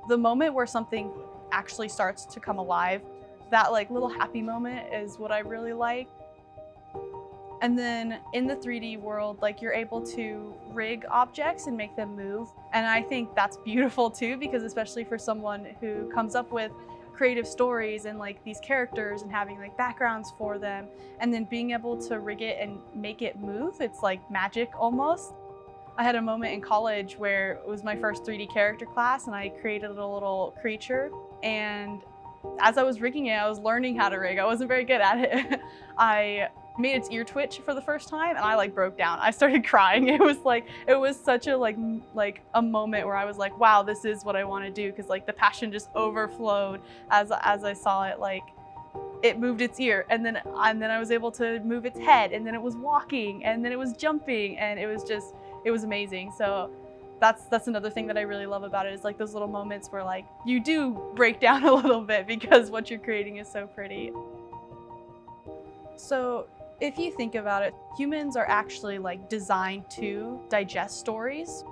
The moment where something actually starts to come alive, that like little happy moment is what I really like. And then in the 3D world, like you're able to rig objects and make them move. And I think that's beautiful too, because especially for someone who comes up with creative stories and like these characters and having like backgrounds for them, and then being able to rig it and make it move, it's like magic almost. I had a moment in college where it was my first 3D character class and I created a little creature, and as I was rigging it, I was learning how to rig. I wasn't very good at it. I made its ear twitch for the first time and I like broke down. I started crying. It was such a like a moment where I was like, wow, this is what I want to do, because like the passion just overflowed as I saw it. Like it moved its ear, and then I was able to move its head, and then it was walking, and then it was jumping, and it was amazing. So that's another thing that I really love about it, is like those little moments where like you do break down a little bit because what you're creating is so pretty. So if you think about it, humans are actually like designed to digest stories.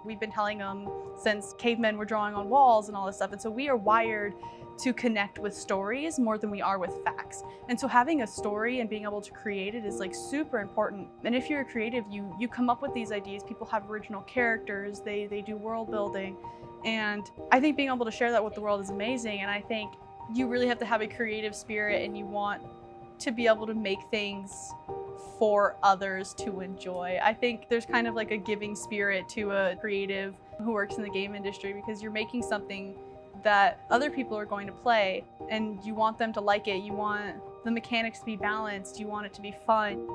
We've been telling them since cavemen were drawing on walls and all this stuff. And so we are wired to connect with stories more than we are with facts. And so having a story and being able to create it is like super important. And if you're a creative, you come up with these ideas. People have original characters, they do world building. And I think being able to share that with the world is amazing. And I think you really have to have a creative spirit, and you want to be able to make things for others to enjoy. I think there's kind of like a giving spirit to a creative who works in the game industry, because you're making something that other people are going to play and you want them to like it. You want the mechanics to be balanced. You want it to be fun.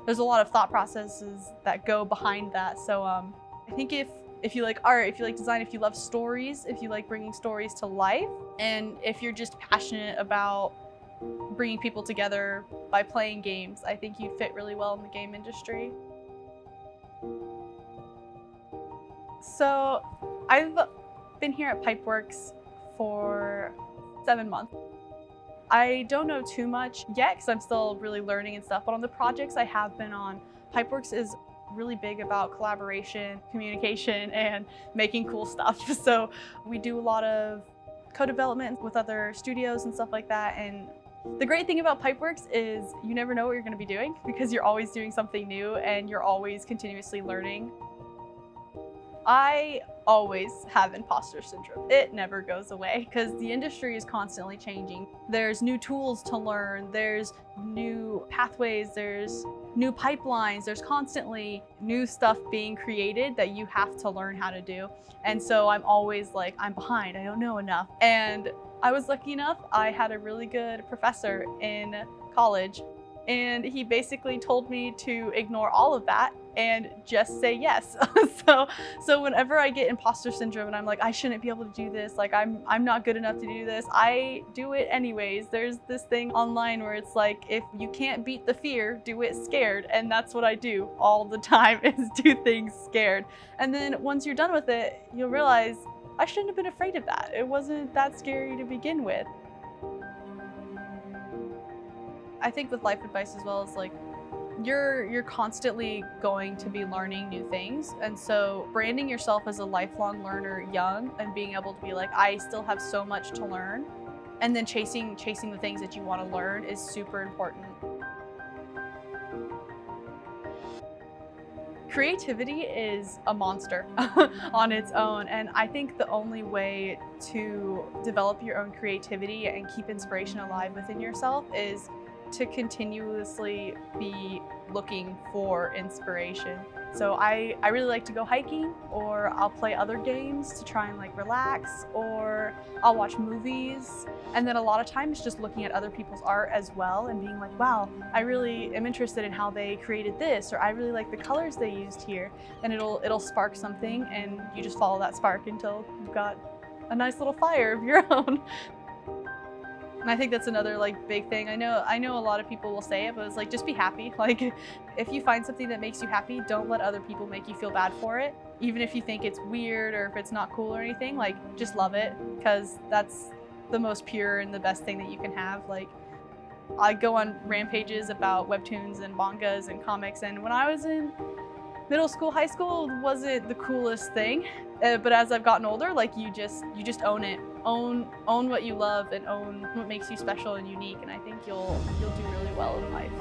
There's a lot of thought processes that go behind that. So I think if you like art, if you like design, if you love stories, if you like bringing stories to life, and if you're just passionate about bringing people together by playing games, I think you'd fit really well in the game industry. So I've been here at Pipeworks for 7 months. I don't know too much yet because I'm still really learning and stuff, but on the projects I have been on, Pipeworks is really big about collaboration, communication, and making cool stuff. So we do a lot of co-development with other studios and stuff like that. And the great thing about Pipeworks is you never know what you're going to be doing, because you're always doing something new and you're always continuously learning. I always have imposter syndrome. It never goes away because the industry is constantly changing. There's new tools to learn, there's new pathways, there's new pipelines, there's constantly new stuff being created that you have to learn how to do. And so I'm always like, I'm behind, I don't know enough. And I was lucky enough, I had a really good professor in college, and he basically told me to ignore all of that and just say yes. So whenever I get imposter syndrome and I'm like, I shouldn't be able to do this, like I'm not good enough to do this, I do it anyways. There's this thing online where it's like, if you can't beat the fear, do it scared. And that's what I do all the time, is do things scared. And then once you're done with it, you'll realize I shouldn't have been afraid of that. It wasn't that scary to begin with. I think with life advice as well, is like, you're constantly going to be learning new things. And so branding yourself as a lifelong learner young, and being able to be like, I still have so much to learn, and then chasing the things that you want to learn is super important. Creativity is a monster on its own, and I think the only way to develop your own creativity and keep inspiration alive within yourself is to continuously be looking for inspiration. So I really like to go hiking, or I'll play other games to try and like relax, or I'll watch movies. And then a lot of times just looking at other people's art as well and being like, wow, I really am interested in how they created this, or I really like the colors they used here. And it'll spark something, and you just follow that spark until you've got a nice little fire of your own. And I think that's another like big thing. I know a lot of people will say it, but it's like, just be happy. Like, if you find something that makes you happy, don't let other people make you feel bad for it. Even if you think it's weird or if it's not cool or anything, like, just love it, because that's the most pure and the best thing that you can have. Like, I go on rampages about webtoons and mangas and comics, and when I was in Middle school, high school wasn't the coolest thing, but as I've gotten older, like you just own it. Own what you love and own what makes you special and unique, and I think you'll do really well in life.